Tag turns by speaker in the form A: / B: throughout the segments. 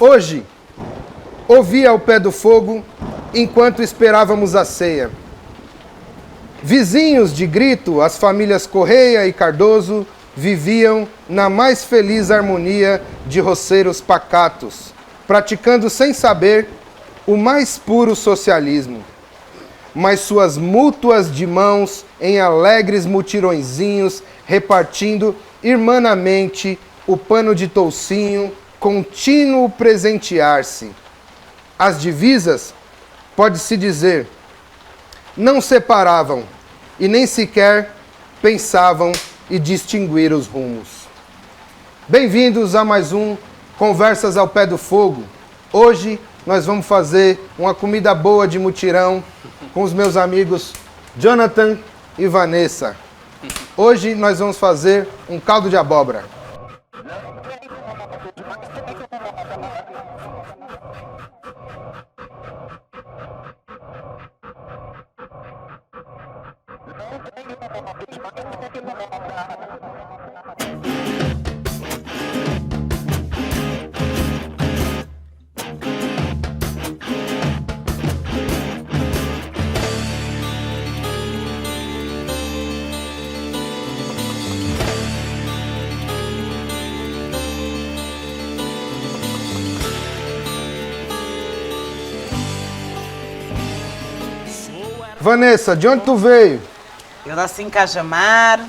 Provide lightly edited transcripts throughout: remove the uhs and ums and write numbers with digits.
A: Hoje, ouvia ao pé do fogo, enquanto esperávamos a ceia. Vizinhos de grito, as famílias Correia e Cardoso viviam na mais feliz harmonia de roceiros pacatos, praticando sem saber o mais puro socialismo. Mas suas mútuas de mãos em alegres mutirõezinhos, repartindo irmanamente o pano de toucinho, contínuo presentear-se. As divisas, pode-se dizer, não separavam e nem sequer pensavam em distinguir os rumos. Bem-vindos a mais um Conversas ao Pé do Fogo. Hoje nós vamos fazer uma comida boa de mutirão com os meus amigos Jonathan e Vanessa. Hoje nós vamos fazer um caldo de abóbora. Vanessa, de onde tu veio?
B: Eu nasci em Cajamar,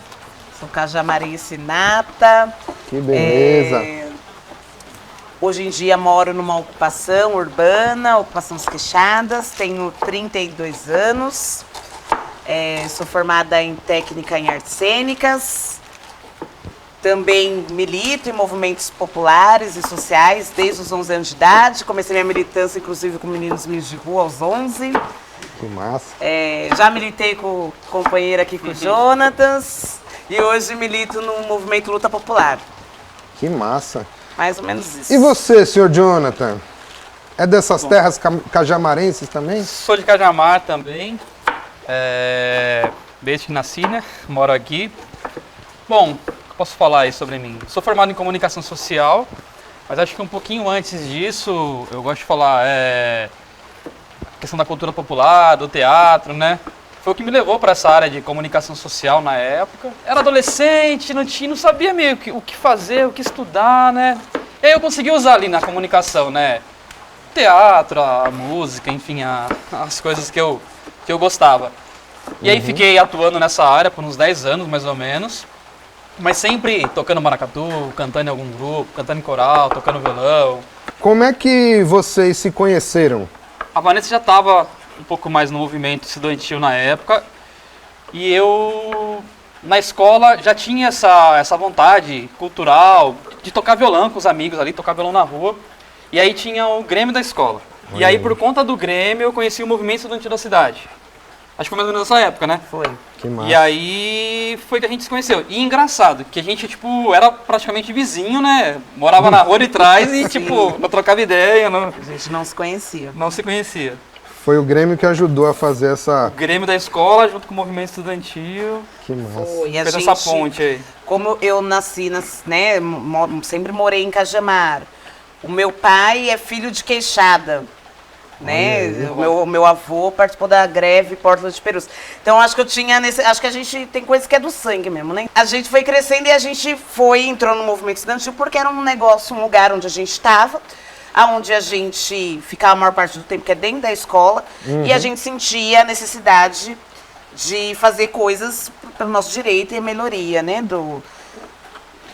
B: sou cajamarense nata.
A: Que beleza.
B: Hoje em dia moro numa ocupação urbana, ocupação Os Queixadas, tenho 32 anos, sou formada em técnica em artes cênicas, também milito em movimentos populares e sociais desde os 11 anos de idade, comecei minha militância inclusive com meninos de rua aos 11.
A: Que massa.
B: Já militei com o companheiro aqui, com o Jonatas, e hoje milito no movimento Luta Popular.
A: Que massa.
B: Mais ou menos isso.
A: E você, senhor Jonathan? É dessas terras cajamarenses também?
C: Sou de Cajamar também. Desde que nasci, né? Moro aqui. Bom, posso falar aí sobre mim? Sou formado em comunicação social, mas acho que um pouquinho antes disso, eu gosto de falar questão da cultura popular, do teatro, né? Foi o que me levou para essa área de comunicação social na época. Era adolescente, não sabia meio o que fazer, o que estudar, né? E aí eu consegui usar ali na comunicação, né? Teatro, a música, enfim, as coisas que eu gostava. E aí fiquei atuando nessa área por uns 10 anos, mais ou menos. Mas sempre tocando maracatu, cantando em algum grupo, cantando em coral, tocando violão.
A: Como é que vocês se conheceram?
C: A Vanessa já estava um pouco mais no movimento estudantil na época e eu, na escola, já tinha essa vontade cultural de tocar violão com os amigos ali, tocar violão na rua. E aí tinha o Grêmio da escola. E aí, por conta do Grêmio, eu conheci o movimento estudantil da cidade. Acho que foi mais ou menos nessa época, né?
B: Foi.
A: Que massa.
C: E aí foi que a gente se tipo, e engraçado, que a gente, era praticamente vizinho, né? Morava na rua de trás e, não trocava ideia. Não...
B: A gente não se conhecia.
C: Não se conhecia.
A: Foi o Grêmio que ajudou a fazer essa...
C: O Grêmio da escola, junto com o movimento estudantil.
A: Que massa.
B: Foi.
C: Fez essa ponte aí.
B: Como eu nasci, né? Sempre morei em Cajamar. O meu pai é filho de Queixada. Né? O meu avô participou da greve Porta de Perus. Então acho que acho que a gente tem coisa que é do sangue mesmo, né? A gente foi crescendo e a gente entrou no movimento estudantil porque era um lugar onde a gente estava, aonde a gente ficava a maior parte do tempo, que é dentro da escola, e a gente sentia a necessidade de fazer coisas pelo nosso direito e a melhoria, né?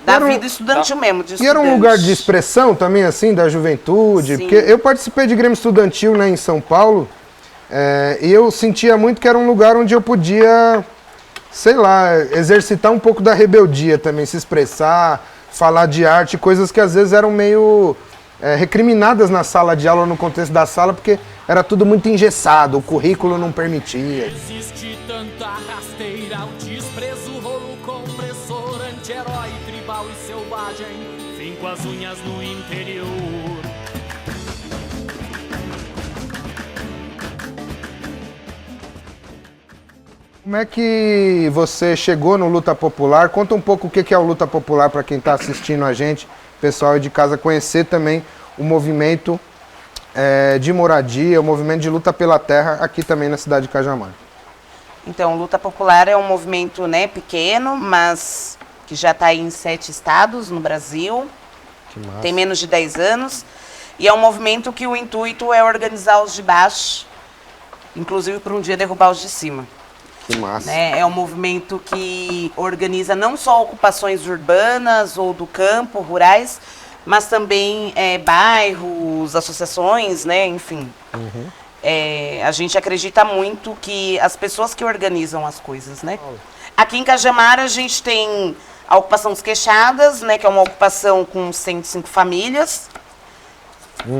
B: Da vida estudantil mesmo, de
A: E era um lugar de expressão também, assim, da juventude?
B: Sim.
A: Porque eu participei de Grêmio Estudantil, né, em São Paulo, e eu sentia muito que era um lugar onde eu podia, sei lá, exercitar um pouco da rebeldia também, se expressar, falar de arte, coisas que às vezes eram meio recriminadas na sala de aula, no contexto da sala, porque era tudo muito engessado, o currículo não permitia.
D: Existe tanta rasteira, o desprezo, rolo compressor, anti-herói, tribal e selvagem, finco as unhas no interior.
A: Como é que você chegou no Luta Popular? Conta um pouco o que é o Luta Popular para quem está assistindo a gente, pessoal de casa, conhecer também o movimento de moradia, o movimento de luta pela terra aqui também na cidade de Cajamar?
B: Então, Luta Popular é um movimento, né, pequeno, mas que já está em 7 estados no Brasil.
A: Que massa.
B: Tem menos de 10 anos. E é um movimento que o intuito é organizar os de baixo, inclusive para um dia derrubar os de cima.
A: Que massa.
B: Né? É um movimento que organiza não só ocupações urbanas ou do campo, rurais, mas também bairros, associações, né? Enfim. A gente acredita muito que as pessoas que organizam as coisas, né? Aqui em Cajamar a gente tem a ocupação dos Queixadas, né? Que é uma ocupação com 105 famílias,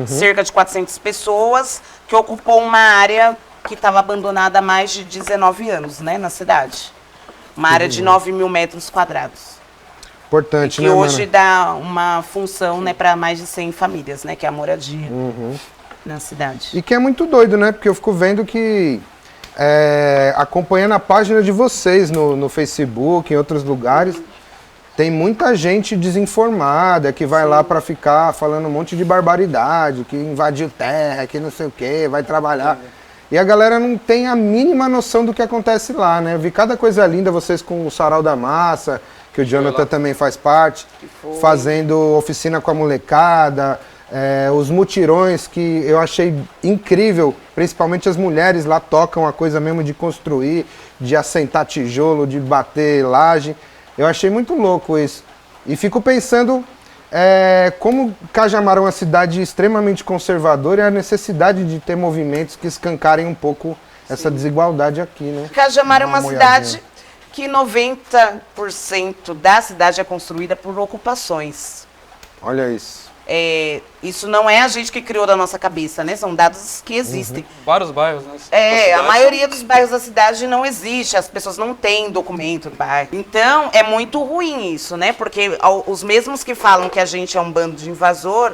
B: cerca de 400 pessoas, que ocupou uma área que estava abandonada há mais de 19 anos, né? Na cidade. Uma área de 9 mil metros quadrados.
A: Importante,
B: Que
A: né,
B: hoje
A: mana?
B: dá uma função, né, para mais de 100 famílias, né? Que é a moradia na cidade.
A: E que é muito doido, né? Porque eu fico vendo que, acompanhando a página de vocês no Facebook, em outros lugares, tem muita gente desinformada que vai lá para ficar falando um monte de barbaridade, que invadiu terra, que não sei o quê, vai trabalhar. E a galera não tem a mínima noção do que acontece lá, né? Eu vi cada coisa linda, vocês com o Sarau da Massa, que o Jonathan também faz parte, fazendo oficina com a molecada, os mutirões que eu achei incrível, principalmente as mulheres lá tocam a coisa mesmo de construir, de assentar tijolo, de bater laje. Eu achei muito louco isso. E fico pensando como Cajamar é uma cidade extremamente conservadora e a necessidade de ter movimentos que escancarem um pouco essa desigualdade aqui, né?
B: Cajamar é uma
A: olhadinha.
B: cidade que 90% da cidade é construída por ocupações.
A: Olha isso.
B: Isso não é a gente que criou da nossa cabeça, né? São dados que existem.
C: Vários bairros, né?
B: A maioria dos bairros da cidade não existe, as pessoas não têm documento do bairro. Então, é muito ruim isso, né? Porque os mesmos que falam que a gente é um bando de invasor,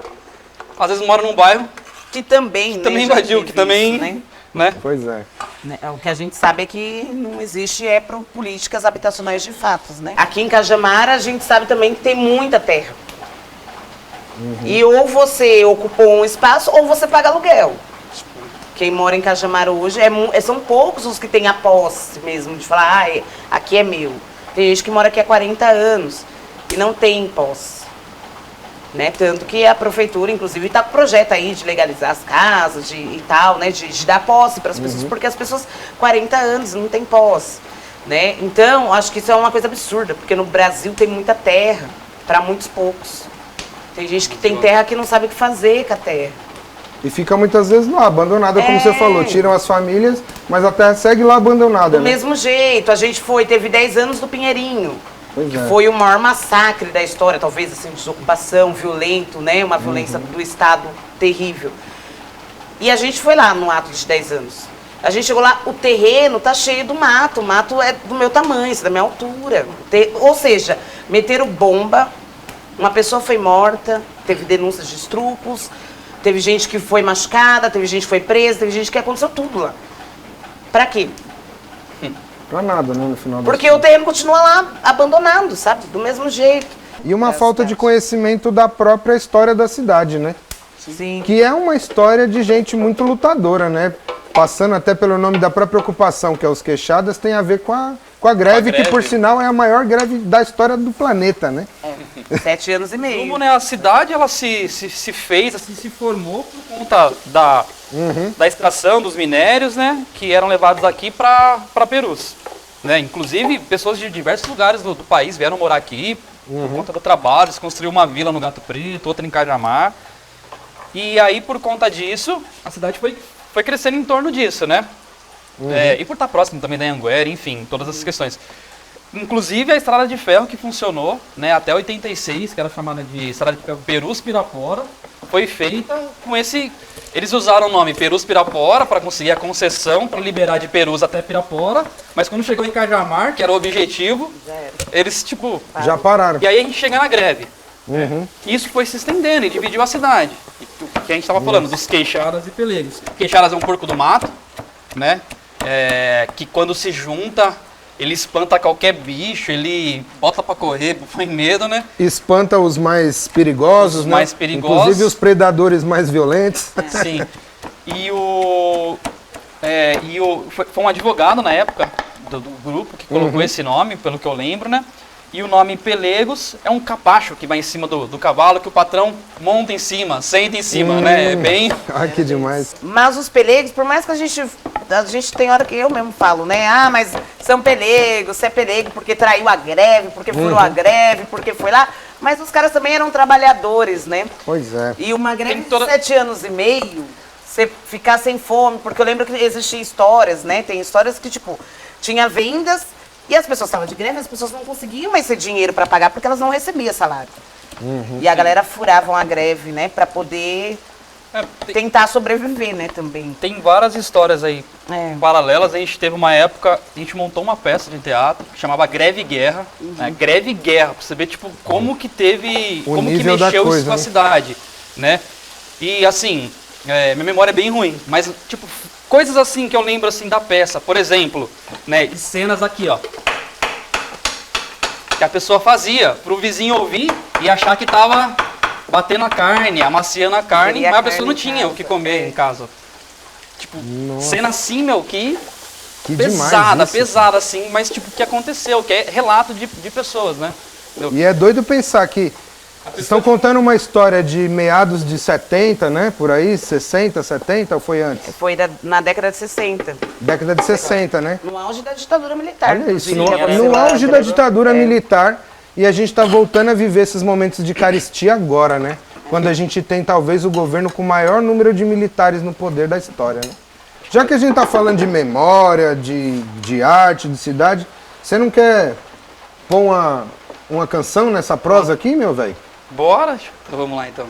C: Às vezes mora num bairro
B: que também, né,
C: também
B: já
C: invadiu,
B: teve
C: que também,
B: isso,
C: né?
A: Pois é.
B: né? O que a gente sabe é que não existe políticas habitacionais de fato, né? Aqui em Cajamar, a gente sabe também que tem muita terra. E ou você ocupou um espaço ou você paga aluguel. Quem mora em Cajamar hoje, são poucos os que têm a posse mesmo, de falar, aqui é meu. Tem gente que mora aqui há 40 anos e não tem posse. Né? Tanto que a prefeitura, inclusive, está com projeto aí de legalizar as casas e tal, né? De dar posse para as pessoas, porque as pessoas, 40 anos, não têm posse. Né? Então, acho que isso é uma coisa absurda, porque no Brasil tem muita terra, para muitos poucos. Tem gente que tem terra que não sabe o que fazer com a terra.
A: E fica muitas vezes lá, abandonada, como você falou. Tiram as famílias, mas a terra segue lá abandonada.
B: Do mesmo jeito, a gente teve 10 anos do Pinheirinho.
A: Pois
B: Que
A: é.
B: foi o maior massacre da história, talvez assim, desocupação, violento, né? Uma violência do Estado terrível. E a gente foi lá no ato de 10 anos. A gente chegou lá, o terreno tá cheio do mato. O mato é do meu tamanho, da minha altura. Ou seja, meteram bomba, uma pessoa foi morta, teve denúncias de estrupos, teve gente que foi machucada, teve gente que foi presa, teve gente que aconteceu tudo lá. Pra quê?
A: Pra nada, né, no final
B: Porque o terreno continua lá, abandonado, sabe? Do mesmo jeito.
A: E uma falta de conhecimento da própria história da cidade, né?
B: Sim.
A: Que é uma história de gente muito lutadora, né? Passando até pelo nome da própria ocupação, que é os Queixadas, tem a ver com a greve, que por sinal é a maior greve da história do planeta, né?
B: 7 anos e meio.
C: Como, né, a cidade ela se fez, assim, se formou por conta da extração dos minérios, né, que eram levados aqui para Perus. Né? Inclusive, pessoas de diversos lugares do país vieram morar aqui por conta do trabalho. Se construiu uma vila no Gato Preto, outra em Cajamar. E aí, por conta disso, a cidade foi crescendo em torno disso, né? E por estar próximo também da Anhanguera, enfim, todas essas questões. Inclusive a estrada de ferro que funcionou, né, até 86, que era chamada de estrada de ferro Perus-Pirapora, foi feita com esse... Eles usaram o nome Perus-Pirapora para conseguir a concessão para liberar de Perus até Pirapora, mas quando chegou em Cajamar, que era o objetivo, eles tipo...
A: Já pararam.
C: E aí a gente chega na greve. Isso foi se estendendo e dividiu a cidade. Que a gente estava falando dos Queixadas e Pelegos. Queixadas é um porco do mato, né? Que quando se junta, ele espanta qualquer bicho, ele bota pra correr, põe medo, né?
A: Espanta os mais perigosos,
C: Os
A: né?
C: mais perigosos.
A: Inclusive os predadores mais violentos.
C: Sim. Foi um advogado na época do grupo que colocou esse nome, pelo que eu lembro, né? E o nome Pelegos é um capacho que vai em cima do cavalo, que o patrão monta em cima, senta em cima, né? É bem...
A: Ai, que demais.
B: Mas os pelegos, por mais que a gente tem hora que eu mesmo falo, né? Ah, mas são pelegos, você é pelego porque traiu a greve, porque furou a greve, porque foi lá. Mas os caras também eram trabalhadores, né?
A: Pois é.
B: E uma greve
C: Tem toda-
B: de 7 anos e meio, você ficar sem fome, porque eu lembro que existiam histórias, né? Tem histórias que, tipo, tinha vendas e as pessoas estavam de greve, as pessoas não conseguiam mais ter dinheiro para pagar porque elas não recebiam salário. E a galera furava a greve, né? Para poder tentar sobreviver, né? Também.
C: Tem várias histórias aí
B: É.
C: paralelas. A gente teve uma época, a gente montou uma peça de teatro que chamava Greve e Guerra. Né? Greve e Guerra, pra você ver, tipo, como que teve,
A: O
C: como que
A: nível da
C: mexeu
A: coisa,
C: isso com a
A: né?
C: cidade, né? E assim, minha memória é bem ruim, mas tipo, coisas assim que eu lembro assim da peça, por exemplo, né? E cenas aqui, ó. Que a pessoa fazia pro vizinho ouvir e achar que tava batendo a carne, amaciando a carne,
B: Queria
C: mas a
B: carne
C: pessoa não
B: em
C: tinha
B: casa,
C: o que comer em casa. Tipo, cena assim, meu, que
A: Que
C: pesada,
A: demais isso.
C: pesada assim, mas tipo, o que aconteceu, que é relato de pessoas, né?
A: E é doido pensar que vocês estão contando uma história de meados de 70, né? Por aí, 60, 70 ou foi antes?
B: Foi na década de 60,
A: Década de 60, né?
B: no auge da ditadura militar.
A: Olha isso,
B: inclusive,
A: no,
B: que aconteceu
A: no
B: lá,
A: auge da ditadura militar, e a gente está voltando a viver esses momentos de carestia agora, né? Quando a gente tem talvez o governo com o maior número de militares no poder da história, né? Já que a gente tá falando de memória, de arte, de cidade, você não quer pôr uma canção nessa prosa aqui, meu velho?
C: Bora? Então vamos lá então.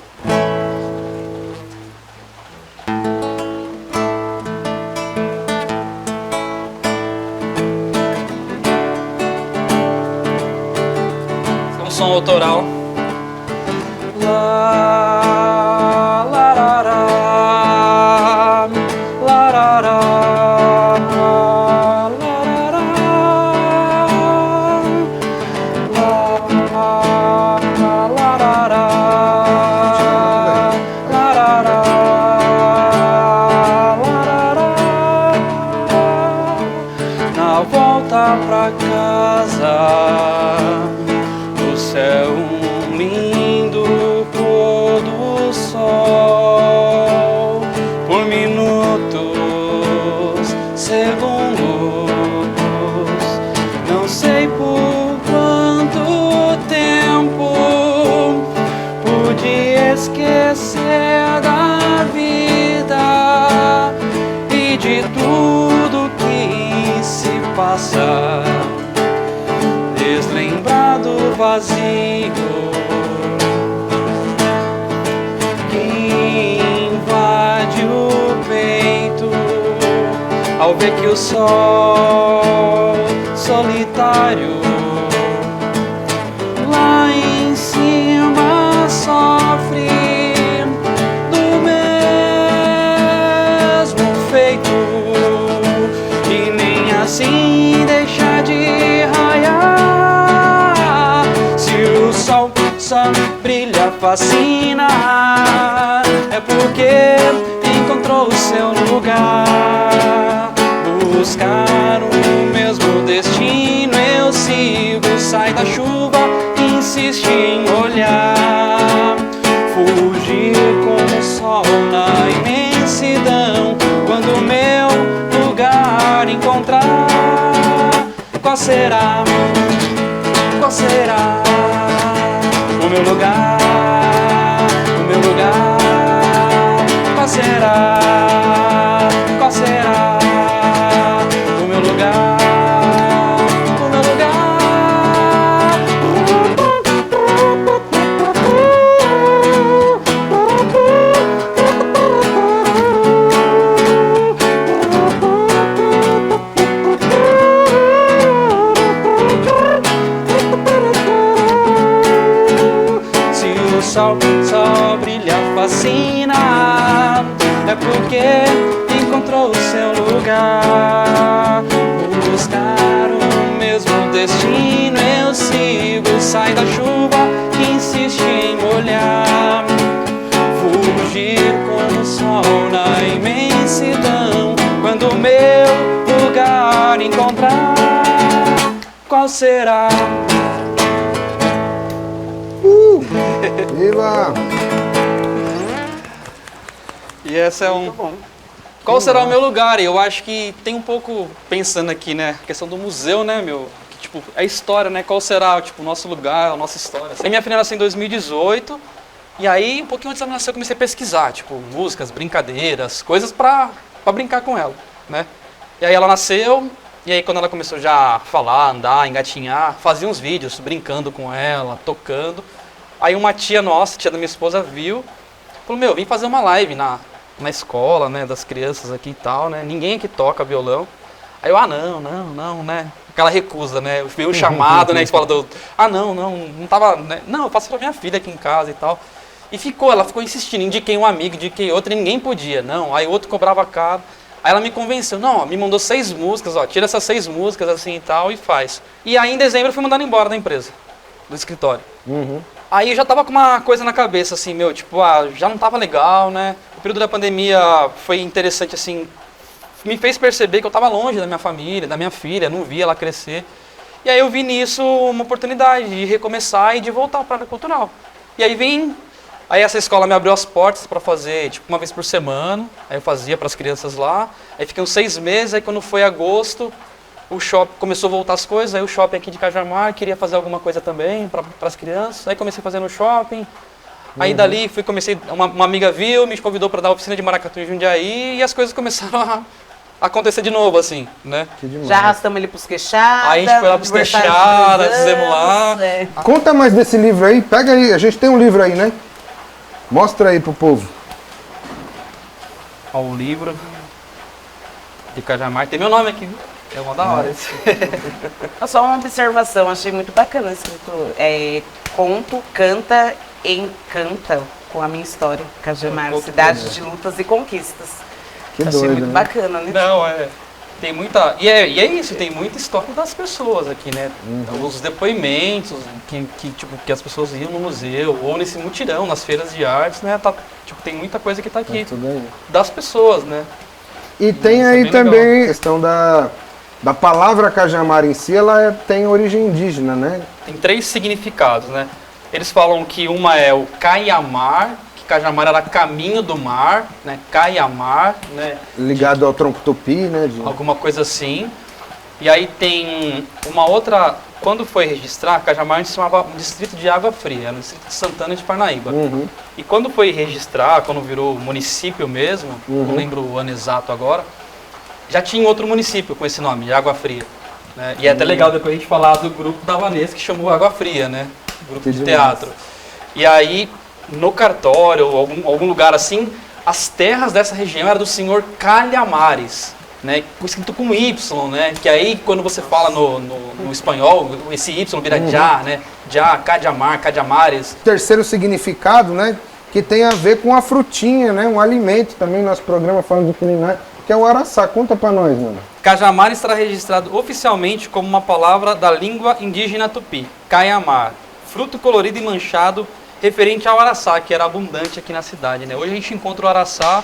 C: É um som autoral. Lá, lá, lá, lá, lá, lá, lá, na volta pra casa, no céu um lindo pôr do sol, por minutos, segundos, não sei por quanto tempo pude esquecer da vida e de tudo que se passa, deslembrar do vazio que invade o peito ao ver que o sol solitário lá em cima sofre do mesmo feito e nem assim deixa de raiar. Se o sol só brilha, fascina, é porque encontrou o seu lugar. Buscar o mesmo destino eu sigo, sai da chuva, insiste em olhar, fugir com o sol na imensidão, quando o meu lugar encontrar. Qual será? Qual será o meu lugar? O meu lugar? Qual será? Qual será o meu lugar? O meu lugar? Se o sol só brilha, fascina, é porque encontrou o seu lugar. Buscar o meu sai da chuva que insiste em molhar. Fugir com o sol na imensidão, quando o meu lugar encontrar, qual será?
A: Viva!
C: E essa é
B: Muito bom.
C: Qual será o meu lugar? Eu acho que tem um pouco, pensando aqui, né, a questão do museu, né, meu, que, tipo, é história, né, qual será, tipo, o nosso lugar, a nossa história. A minha filha nasceu em 2018, e aí, um pouquinho antes dela nascer, eu comecei a pesquisar, tipo, músicas, brincadeiras, coisas pra brincar com ela, né. E aí ela nasceu, e aí quando ela começou já a falar, andar, engatinhar, fazia uns vídeos brincando com ela, tocando. Aí uma tia nossa, tia da minha esposa, viu, falou, meu, vim fazer uma live na escola, né, das crianças aqui e tal, né, ninguém aqui toca violão. Aí eu, não, né, aquela recusa, né, veio o chamado, né, escola do, não tava, né, não, eu faço pra minha filha aqui em casa e tal. E ela ficou insistindo, indiquei um amigo, indiquei outro, e ninguém podia, não, aí o outro cobrava caro. Aí ela me convenceu, não, me mandou 6 músicas, ó, tira essas 6 músicas assim e tal e faz. E aí em dezembro eu fui mandado embora da empresa, do escritório. Aí eu já tava com uma coisa na cabeça, assim, meu, tipo, já não tava legal, né? O período da pandemia foi interessante, assim, me fez perceber que eu tava longe da minha família, da minha filha, não via ela crescer. E aí eu vi nisso uma oportunidade de recomeçar e de voltar para a área cultural. E aí essa escola me abriu as portas para fazer, tipo, uma vez por semana, aí eu fazia para as crianças lá. Aí fiquei uns 6 meses, aí quando foi agosto, o shopping começou a voltar as coisas, aí o shopping aqui de Cajamar queria fazer alguma coisa também para as crianças, aí comecei a fazer no shopping, aí dali uma amiga viu, me convidou para dar oficina de maracatu em Jundiaí e as coisas começaram a acontecer de novo, assim, né?
B: Já arrastamos ele pros Queixada.
C: Aí a gente foi lá pros Queixada, fizemos lá.
A: Conta mais desse livro aí, pega aí, a gente tem um livro aí, né? Mostra aí pro povo.
C: Ó, o livro de Cajamar, tem meu nome aqui, viu? É uma da hora isso.
B: Só uma observação, achei muito bacana escrito. Conto, canta, encanta com a minha história. Cajamar, cidade de lutas e conquistas.
A: Que
B: achei
A: doido,
B: muito
A: né?
B: bacana, né?
C: Não, tem muita... E é isso, tem muita história das pessoas aqui, né? Os depoimentos que as pessoas iam no museu, ou nesse mutirão, nas feiras de artes, né? Tipo, tem muita coisa que tá aqui.
A: Tudo aí.
C: Das pessoas, né?
A: E tem
C: Isso é
A: aí
C: bem
A: também
C: legal.
A: a questão da palavra Cajamar em si, ela tem origem indígena, né?
C: Tem 3 significados, né? Eles falam que uma é o Caiamar, que Cajamar era caminho do mar, né? Caiamar, né?
A: Ligado ao tronco tupi, né?
C: Alguma coisa assim. E aí tem uma outra, quando foi registrar, Cajamar a gente chamava distrito de Água Fria, era o distrito de Santana de Parnaíba. E quando foi registrar, quando virou município mesmo, não lembro o ano exato agora, já tinha outro município com esse nome, de Água Fria. Né? E é até legal depois a gente falar do grupo da Vanessa, que chamou Água Fria, né? Grupo de teatro. E aí, no cartório, ou algum lugar assim, as terras dessa região eram do senhor Calhamares, né? Escrito com Y, né? Que aí, quando você fala no espanhol, esse Y vira já, né? Já, Cajamar, Cajamares.
A: Terceiro significado, né? Que tem a ver com a frutinha, né? Um alimento também, nosso programa falando de culinária, que é o araçá. Conta pra nós, mano.
C: Cajamar estará registrado oficialmente como uma palavra da língua indígena tupi, Caiamar, fruto colorido e manchado, referente ao araçá, que era abundante aqui na cidade, né? Hoje a gente encontra o araçá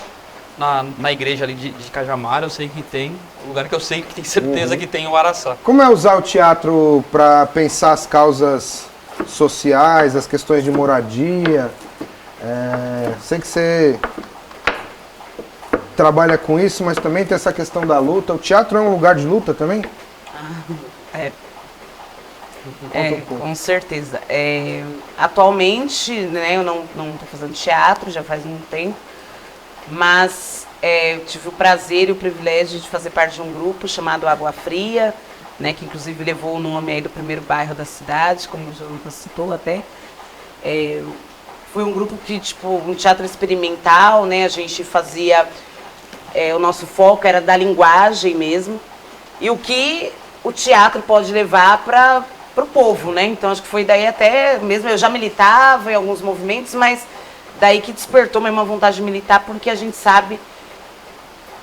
C: na igreja ali de Cajamar, eu sei que tem, lugar que eu sei que tem certeza que tem o araçá.
A: Como é usar o teatro para pensar as causas sociais, as questões de moradia? Sei que você trabalha com isso, mas também tem essa questão da luta. O teatro é um lugar de luta também?
B: Com certeza. Atualmente, né, eu não estou fazendo teatro, já faz muito tempo, mas eu tive o prazer e o privilégio de fazer parte de um grupo chamado Água Fria, né, que inclusive levou o nome aí do primeiro bairro da cidade, como o Jonathan citou até. Foi um grupo que, tipo, um teatro experimental, né, a gente fazia, o nosso foco era da linguagem mesmo, e o que o teatro pode levar para o povo, né? Então acho que foi daí até, mesmo eu já militava em alguns movimentos, mas daí que despertou mesmo a vontade de militar, porque a gente sabe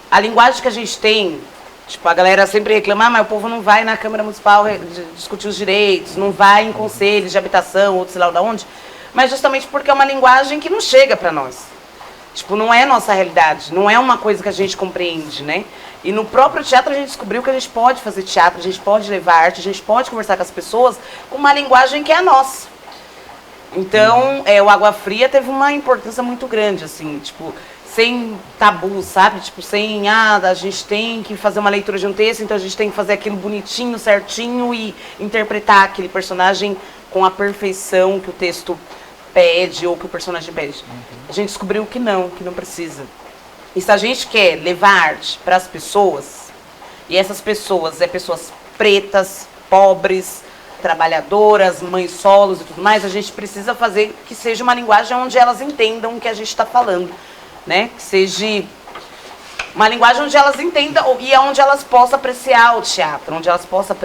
B: a linguagem que a gente tem Tipo, a galera sempre reclama, mas o povo não vai na Câmara Municipal discutir os direitos, não vai em conselhos de habitação, ou sei lá de onde, mas justamente porque é uma linguagem que não chega para nós. Tipo, não é nossa realidade, não é uma coisa que a gente compreende, né? E no próprio teatro a gente descobriu que a gente pode fazer teatro, a gente pode levar arte, a gente pode conversar com as pessoas com uma linguagem que é a nossa. Então, o Água Fria teve uma importância muito grande, assim, tipo, sem tabu, sabe? Tipo, sem, a gente tem que fazer uma leitura de um texto, então a gente tem que fazer aquilo bonitinho, certinho e interpretar aquele personagem com a perfeição que o texto pede ou que o personagem pede. A gente descobriu que não precisa. E se a gente quer levar arte para as pessoas, e essas pessoas pessoas pretas, pobres, trabalhadoras, mães solos e tudo mais, a gente precisa fazer que seja uma linguagem onde elas entendam o que a gente está falando. Né? Que seja uma linguagem onde elas entendam e onde elas possam apreciar o teatro, onde elas possam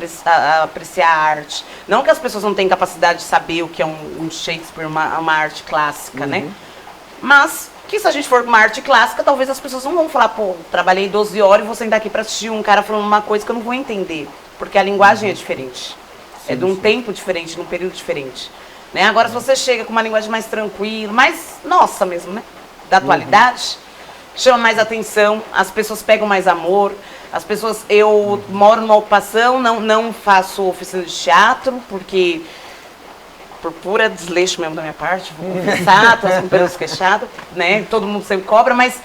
B: apreciar a arte. Não que as pessoas não tenham capacidade de saber o que é um Shakespeare, uma arte clássica, né? Mas que se a gente for uma arte clássica, talvez as pessoas não vão falar, pô, trabalhei 12 horas e vou sentar aqui para assistir um cara falando uma coisa que eu não vou entender, porque a linguagem é diferente. É de um tempo diferente, de um período diferente. Né? Agora, se você chega com uma linguagem mais tranquila, mais nossa mesmo, né? Da atualidade, chama mais atenção, as pessoas pegam mais amor, as pessoas, eu moro numa ocupação, não faço oficina de teatro, porque, por pura desleixo mesmo da minha parte, vou confessar, tô com pelos queixados, né, todo mundo sempre cobra, mas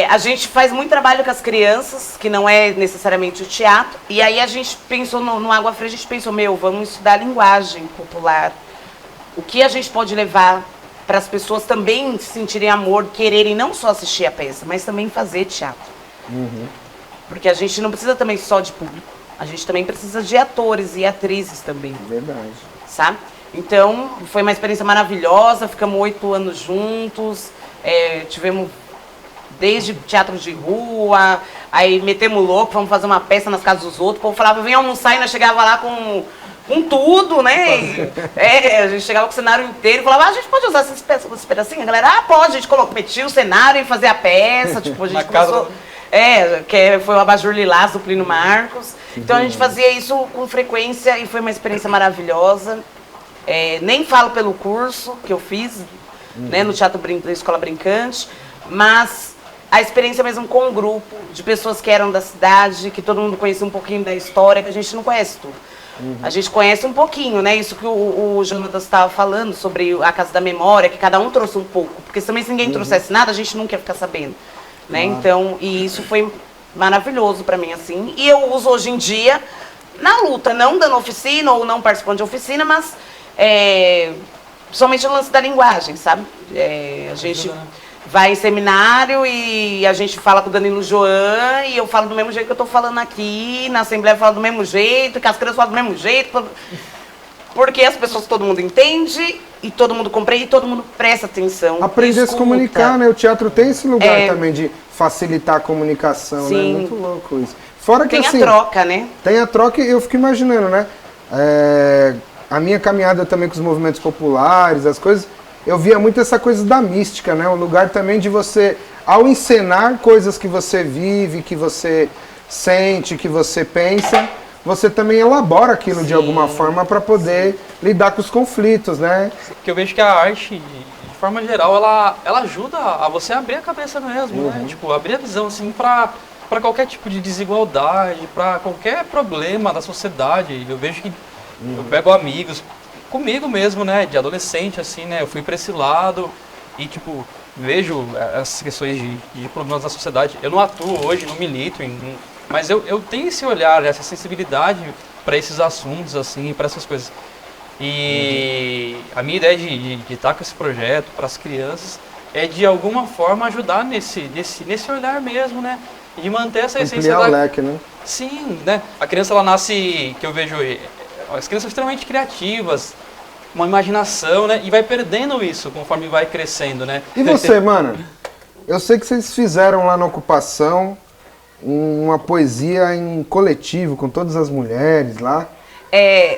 B: a gente faz muito trabalho com as crianças, que não é necessariamente o teatro, e aí a gente pensou no Água Fria, a gente pensou, vamos estudar linguagem popular, o que a gente pode levar para as pessoas também sentirem amor, quererem não só assistir a peça, mas também fazer teatro. Porque a gente não precisa também só de público, a gente também precisa de atores e atrizes também.
A: Verdade.
B: Sabe? Então, foi uma experiência maravilhosa, ficamos 8 anos juntos, tivemos desde teatro de rua, aí metemos louco, vamos fazer uma peça nas casas dos outros, o povo falava, vem almoçar, e nós chegava lá com tudo, né? A gente chegava com o cenário inteiro e falava, a gente pode usar esses pedacinhos? A galera, pode, a gente metia o cenário e fazia a peça, tipo, a gente começou... foi o Abajur Lilás do Plínio Marcos. Então a gente fazia isso com frequência e foi uma experiência maravilhosa. Nem falo pelo curso que eu fiz, né, no Teatro da Escola Brincante, mas a experiência mesmo com um grupo de pessoas que eram da cidade, que todo mundo conhecia um pouquinho da história, que a gente não conhece tudo. A gente conhece um pouquinho, né? Isso que o Jonatas estava falando sobre a Casa da Memória, que cada um trouxe um pouco. Porque também se ninguém trouxesse nada, a gente nunca ia ficar sabendo. Né? Então, e isso foi maravilhoso para mim, assim. E eu uso hoje em dia na luta, não dando oficina ou não participando de oficina, mas somente no lance da linguagem, sabe? A gente vai em seminário e a gente fala com o Danilo Joan e eu falo do mesmo jeito que eu estou falando aqui, na Assembleia eu falo do mesmo jeito, que as crianças falam do mesmo jeito, porque as pessoas, todo mundo entende e todo mundo compreende e todo mundo presta atenção.
A: Aprender a se comunicar, né? O teatro tem esse lugar também de facilitar a comunicação,
B: sim,
A: né? Muito louco isso. Fora que
B: tem
A: assim,
B: a troca, né?
A: Tem a troca e eu fico imaginando, né? A minha caminhada também com os movimentos populares, as coisas, eu via muito essa coisa da mística, né? Um lugar também de você, ao encenar coisas que você vive, que você sente, que você pensa, você também elabora aquilo de alguma forma para poder lidar com os conflitos, né?
C: Porque eu vejo que a arte, de forma geral, ela ajuda a você abrir a cabeça mesmo, né? Tipo, abrir a visão, assim, para qualquer tipo de desigualdade, para qualquer problema da sociedade. Eu vejo que eu pego amigos, comigo mesmo, né, de adolescente, assim, né, eu fui para esse lado e, tipo, vejo essas questões de problemas da sociedade. Eu não atuo hoje, não milito, mas eu tenho esse olhar, essa sensibilidade para esses assuntos, assim, para essas coisas. E a minha ideia de estar com esse projeto para as crianças é, de alguma forma, ajudar nesse olhar mesmo, né, e de manter essa essência
A: da... leque, né?
C: Sim, né, a criança, ela nasce, que eu vejo... As crianças são extremamente criativas, uma imaginação, né? E vai perdendo isso conforme vai crescendo, né?
A: E você, mano? Eu sei que vocês fizeram lá na ocupação uma poesia em coletivo, com todas as mulheres lá.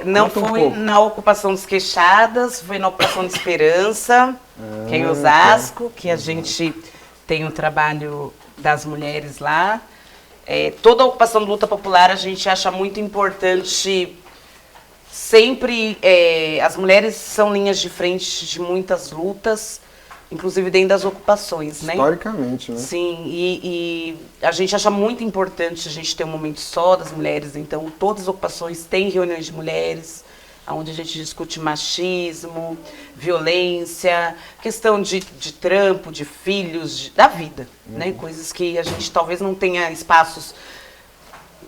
B: Não foi na Ocupação dos Queixadas, foi na Ocupação de Esperança, que é em Osasco, que a gente tem o trabalho das mulheres lá. Toda a ocupação de luta popular a gente acha muito importante. Sempre as mulheres são linhas de frente de muitas lutas, inclusive dentro das ocupações, né?
A: Historicamente, né?
B: Sim, e a gente acha muito importante a gente ter um momento só das mulheres, então todas as ocupações têm reuniões de mulheres, onde a gente discute machismo, violência, questão de trampo, de filhos, da vida, né? Coisas que a gente talvez não tenha espaços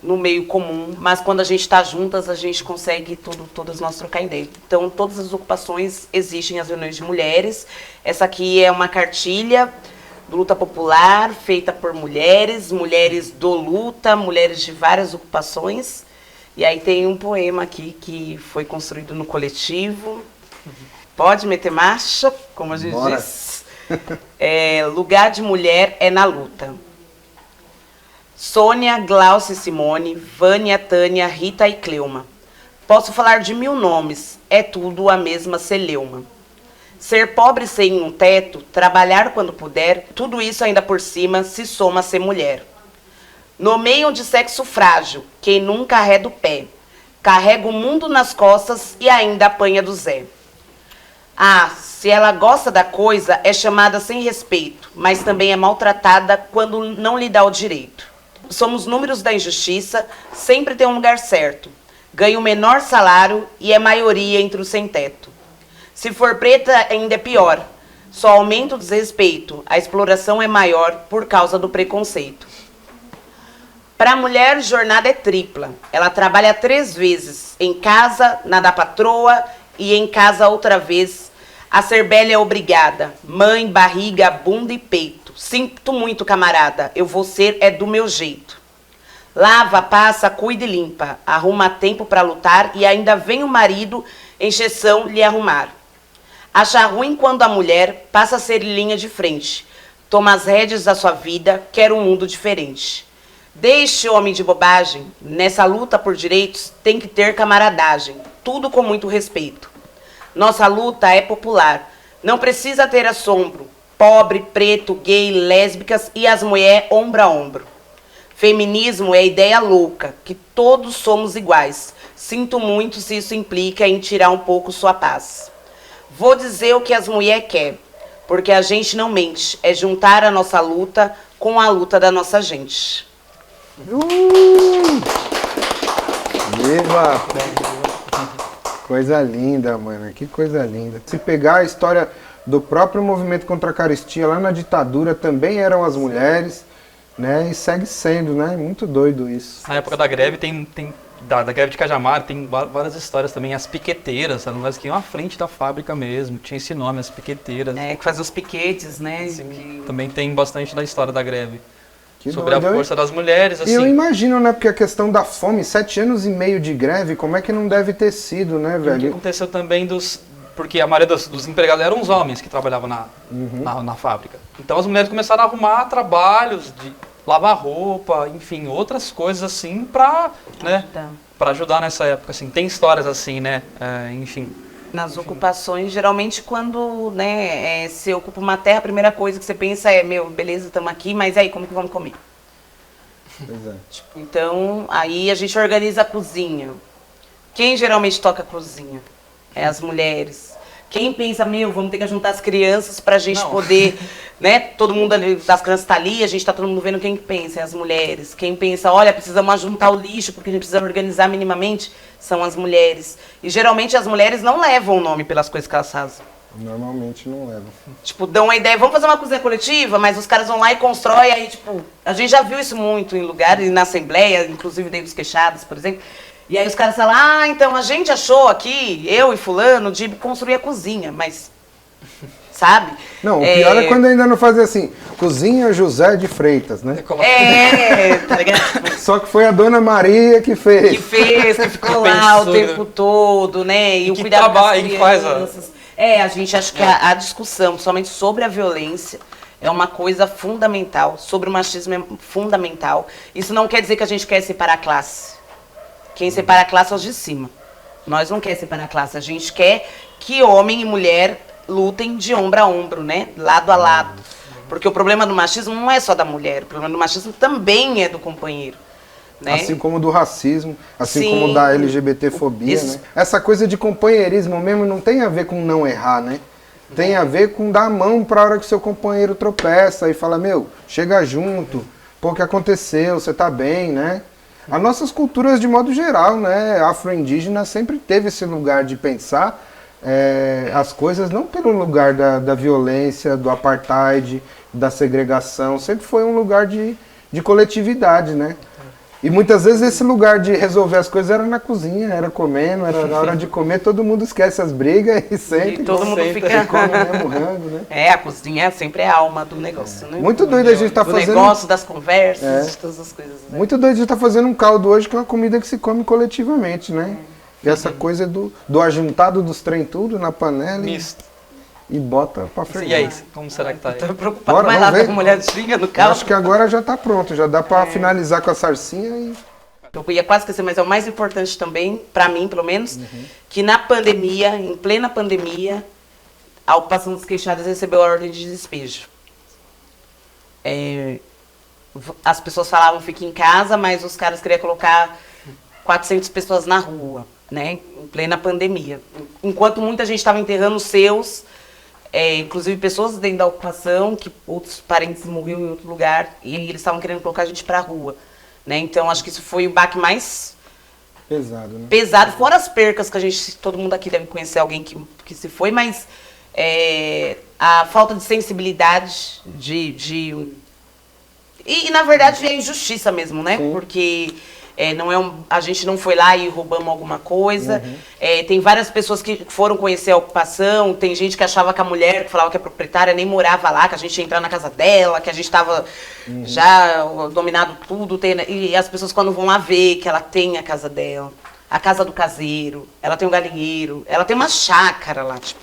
B: no meio comum, mas quando a gente está juntas, a gente consegue todas nós trocar ideia. Então, todas as ocupações existem as reuniões de mulheres. Essa aqui é uma cartilha do Luta Popular, feita por mulheres, mulheres do luta, mulheres de várias ocupações. E aí tem um poema aqui que foi construído no coletivo. Pode meter marcha, como a gente diz. Lugar de mulher é na luta. Sônia, Glaucia e Simone, Vânia, Tânia, Rita e Cleuma. Posso falar de 1000 nomes, é tudo a mesma celeuma. Ser pobre sem um teto, trabalhar quando puder, tudo isso ainda por cima se soma a ser mulher. Nomeiam de sexo frágil, quem nunca arreda o pé. Carrega o mundo nas costas e ainda apanha do Zé. Ah, se ela gosta da coisa, é chamada sem respeito, mas também é maltratada quando não lhe dá o direito. Somos números da injustiça, sempre tem um lugar certo. Ganha o menor salário e é maioria entre os sem-teto. Se for preta, ainda é pior. Só aumenta o desrespeito. A exploração é maior por causa do preconceito. Para a mulher, jornada é tripla. Ela trabalha 3 vezes. Em casa, na da patroa e em casa outra vez. A ser bela é obrigada. Mãe, barriga, bunda e peito. Sinto muito, camarada. Eu vou ser do meu jeito. Lava, passa, cuida e limpa. Arruma tempo para lutar e ainda vem o marido, encheção, lhe arrumar. Acha ruim quando a mulher passa a ser linha de frente. Toma as rédeas da sua vida, quer um mundo diferente. Deixe homem de bobagem. Nessa luta por direitos tem que ter camaradagem. Tudo com muito respeito. Nossa luta é popular. Não precisa ter assombro. Pobre, preto, gay, lésbicas e as mulheres ombro a ombro. Feminismo é ideia louca, que todos somos iguais. Sinto muito se isso implica em tirar um pouco sua paz. Vou dizer o que as mulheres querem, porque a gente não mente. É juntar a nossa luta com a luta da nossa gente.
A: Viva! Coisa linda, mano. Que coisa linda. Se pegar a história do próprio movimento contra a carestia, lá na ditadura também eram as mulheres, né? E segue sendo, né? Muito doido isso.
C: Na época da greve, da greve de Cajamar, tem várias histórias também. As piqueteiras, elas que iam à frente da fábrica mesmo. Tinha esse nome, as piqueteiras.
B: Que fazia os piquetes, né?
C: Também tem bastante da história da greve.
A: Que
C: sobre
A: doido.
C: A força das mulheres, assim.
A: E eu imagino, né? Porque a questão da fome, 7 anos e meio de greve, como é que não deve ter sido, né, velho?
C: O que aconteceu também porque a maioria dos empregados eram os homens que trabalhavam na fábrica. Então as mulheres começaram a arrumar trabalhos de lavar roupa, enfim, outras coisas assim pra ajudar nessa época, assim. Tem histórias assim, né? Enfim.
B: Nas ocupações, geralmente quando, né, você ocupa uma terra, a primeira coisa que você pensa é, beleza, estamos aqui, mas aí, como que vamos comer?
A: Exato.
B: Então, aí a gente organiza a cozinha. Quem geralmente toca a cozinha? É as mulheres. Quem pensa, vamos ter que juntar as crianças pra gente poder, né, todo mundo ali, das crianças tá ali, a gente tá todo mundo vendo, quem pensa? É as mulheres. Quem pensa, olha, precisamos juntar o lixo porque a gente precisa organizar minimamente, são as mulheres. E geralmente as mulheres não levam o nome pelas coisas que elas fazem.
A: Normalmente não levam.
B: Tipo, dão uma ideia, vamos fazer uma cozinha coletiva, mas os caras vão lá e constroem, aí tipo, a gente já viu isso muito em lugares, na Assembleia, inclusive dentro dos queixados, por exemplo. E aí os caras falam, então a gente achou aqui, eu e fulano, de construir a cozinha, mas, sabe?
A: Não, o pior é quando ainda não fazia assim, cozinha José de Freitas, né?
B: Tá ligado?
A: Só que foi a Dona Maria que fez.
B: Que ficou lá o tempo todo, né? E o cuidado das crianças. A gente acha que a discussão, somente sobre a violência, é uma coisa fundamental, sobre o machismo é fundamental. Isso não quer dizer que a gente quer separar a classe. Quem separa a classe é os de cima. Nós não queremos separar a classe, a gente quer que homem e mulher lutem de ombro a ombro, né? Lado a lado. Porque o problema do machismo não é só da mulher, o problema do machismo também é do companheiro. Né?
A: Assim como do racismo, assim
B: Sim.
A: como da LGBTfobia,
B: Isso.
A: né? Essa coisa de companheirismo mesmo não tem a ver com não errar, né? Tem a ver com dar a mão pra hora que seu companheiro tropeça e fala, meu, chega junto, pô, o que aconteceu, você tá bem, né? As nossas culturas de modo geral, né, afro-indígena sempre teve esse lugar de pensar as coisas não pelo lugar da violência, do apartheid, da segregação, sempre foi um lugar de coletividade, né? E muitas vezes esse lugar de resolver as coisas era na cozinha, era comendo, era na hora de comer, todo mundo esquece as brigas e senta.
B: E todo mundo fica...
A: E come mesmo rango, né?
B: A cozinha sempre é a alma do negócio, né?
A: Muito doido a gente tá
B: do
A: fazendo...
B: negócio, das conversas, de todas as coisas. Né?
A: Muito doido a gente tá fazendo um caldo hoje que é uma comida que se come coletivamente, né? E essa coisa do ajuntado dos trem tudo na panela
C: Misto.
A: e bota pra ferver.
C: E aí, como será que tá aí?
B: Tô preocupado,
A: Bora,
B: vai lá,
A: vamos
B: tá
A: ver?
B: com molhadinha no
A: Eu
B: caldo.
A: acho que agora já tá pronto, já dá pra finalizar com a salsinha e...
B: Eu ia quase esquecer, mas é o mais importante também, pra mim pelo menos, que na pandemia, em plena pandemia, a ocupação dos queixadas recebeu a ordem de despejo. As pessoas falavam fique em casa, mas os caras queriam colocar 400 pessoas na rua, né? Em plena pandemia. Enquanto muita gente estava enterrando os seus, inclusive pessoas dentro da ocupação, que outros parentes morreram em outro lugar, e eles estavam querendo colocar a gente pra rua. Né? Então, acho que isso foi o baque mais
A: Pesado, né?
B: pesado, fora as percas que a gente, todo mundo aqui deve conhecer alguém que se foi, mas a falta de sensibilidade, e na verdade é injustiça mesmo, né?
A: Sim.
B: Porque a gente não foi lá e roubamos alguma coisa. Tem várias pessoas que foram conhecer a ocupação, tem gente que achava que a mulher que falava que é proprietária nem morava lá, que a gente ia entrar na casa dela, que a gente estava já dominado tudo. E as pessoas quando vão lá ver que ela tem a casa dela, a casa do caseiro, ela tem um galinheiro, ela tem uma chácara lá, tipo,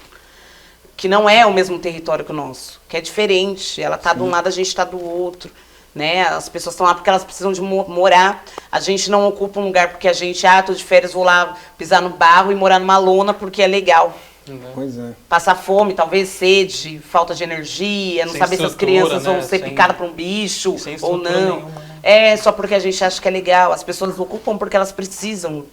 B: que não é o mesmo território que o nosso, que é diferente. Ela tá de um lado, a gente tá do outro. Né? As pessoas estão lá porque elas precisam de morar. A gente não ocupa um lugar porque a gente, tô de férias, vou lá pisar no barro e morar numa lona porque é legal.
A: Pois é.
B: Passar fome, talvez sede, falta de energia, não
C: Sem
B: saber se as
C: estrutura,
B: crianças vão
C: né?
B: ser picadas por um bicho
C: sem
B: ou
C: estrutura
B: não.
C: nenhuma, né?
B: Só porque a gente acha que é legal. As pessoas ocupam porque elas precisam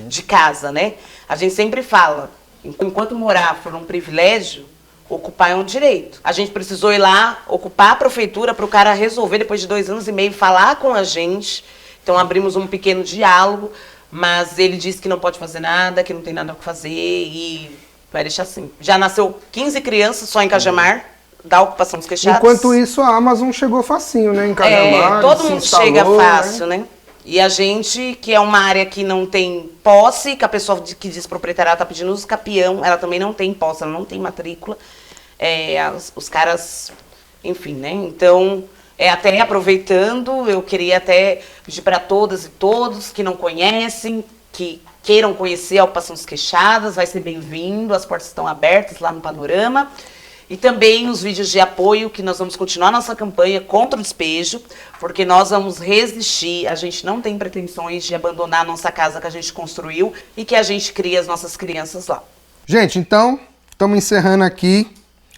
B: de casa, né? A gente sempre fala, enquanto morar for um privilégio, ocupar é um direito. A gente precisou ir lá, ocupar a prefeitura para o cara resolver, depois de 2 anos e meio, falar com a gente. Então abrimos um pequeno diálogo, mas ele disse que não pode fazer nada, que não tem nada para fazer e vai deixar assim. Já nasceu 15 crianças só em Cajamar, da ocupação dos queixados.
A: Enquanto isso, a Amazon chegou facinho, né? Em Cajamar,
B: todo
A: se
B: mundo
A: instalou,
B: chega fácil, né? E a gente, que é uma área que não tem posse, que a pessoa que diz proprietária está pedindo os capião, ela também não tem posse, ela não tem matrícula. Os caras, enfim, né? Então, até aproveitando, eu queria até pedir para todas e todos que não conhecem, que queiram conhecer a Ocupação dos Queixadas, vai ser bem-vindo, as portas estão abertas lá no Panorama. E também os vídeos de apoio, que nós vamos continuar nossa campanha contra o despejo, porque nós vamos resistir, a gente não tem pretensões de abandonar a nossa casa que a gente construiu e que a gente cria as nossas crianças lá.
A: Gente, então, estamos encerrando aqui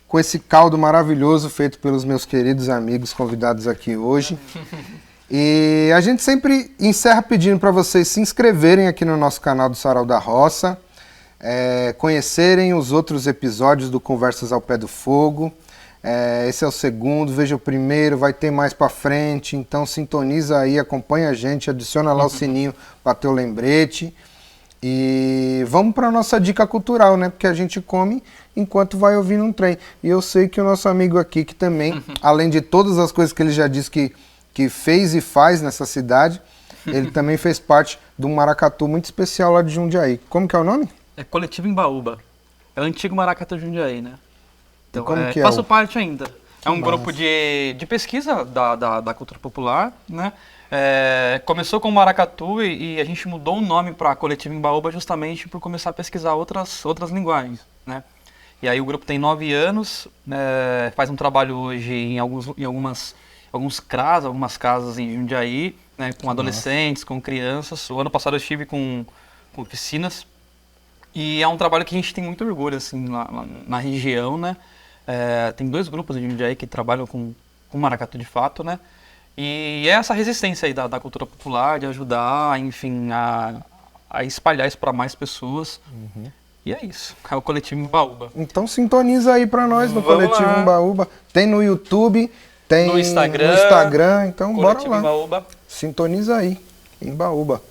A: com esse caldo maravilhoso feito pelos meus queridos amigos convidados aqui hoje. E a gente sempre encerra pedindo para vocês se inscreverem aqui no nosso canal do Sarau da Roça, conhecerem os outros episódios do Conversas ao Pé do Fogo. Esse é o segundo, veja o primeiro, vai ter mais pra frente, então sintoniza aí, acompanha a gente, adiciona lá o sininho para ter o lembrete. E vamos para nossa dica cultural, né? Porque a gente come enquanto vai ouvindo um trem. E eu sei que o nosso amigo aqui, que também, além de todas as coisas que ele já disse que fez e faz nessa cidade, ele também fez parte de um maracatu muito especial lá de Jundiaí. Como que é o nome?
C: É Coletivo Embaúba. É o antigo Maracatu Jundiaí, né? Então,
A: como que é
C: faço
A: o-
C: parte ainda. É um
A: massa.
C: grupo de pesquisa da cultura popular, né? Começou com o Maracatu e a gente mudou o nome para Coletivo Embaúba justamente por começar a pesquisar outras linguagens, né? E aí o grupo tem 9 anos, faz um trabalho hoje em algumas CRAs, algumas casas em Jundiaí, né? Com adolescentes, com crianças. O ano passado eu estive com oficinas. E é um trabalho que a gente tem muito orgulho, assim, na região, né? Tem 2 grupos de Jundiaí que trabalham com com maracatu de fato, né? E é essa resistência aí da cultura popular, de ajudar, enfim, a espalhar isso para mais pessoas. E é isso, é o Coletivo Imbaúba.
A: Então sintoniza aí pra nós no
C: Vamos
A: Coletivo
C: lá.
A: Imbaúba. Tem no YouTube, tem
C: No Instagram,
A: então
C: Coletivo
A: bora lá.
C: Imbaúba.
A: Sintoniza aí, Imbaúba.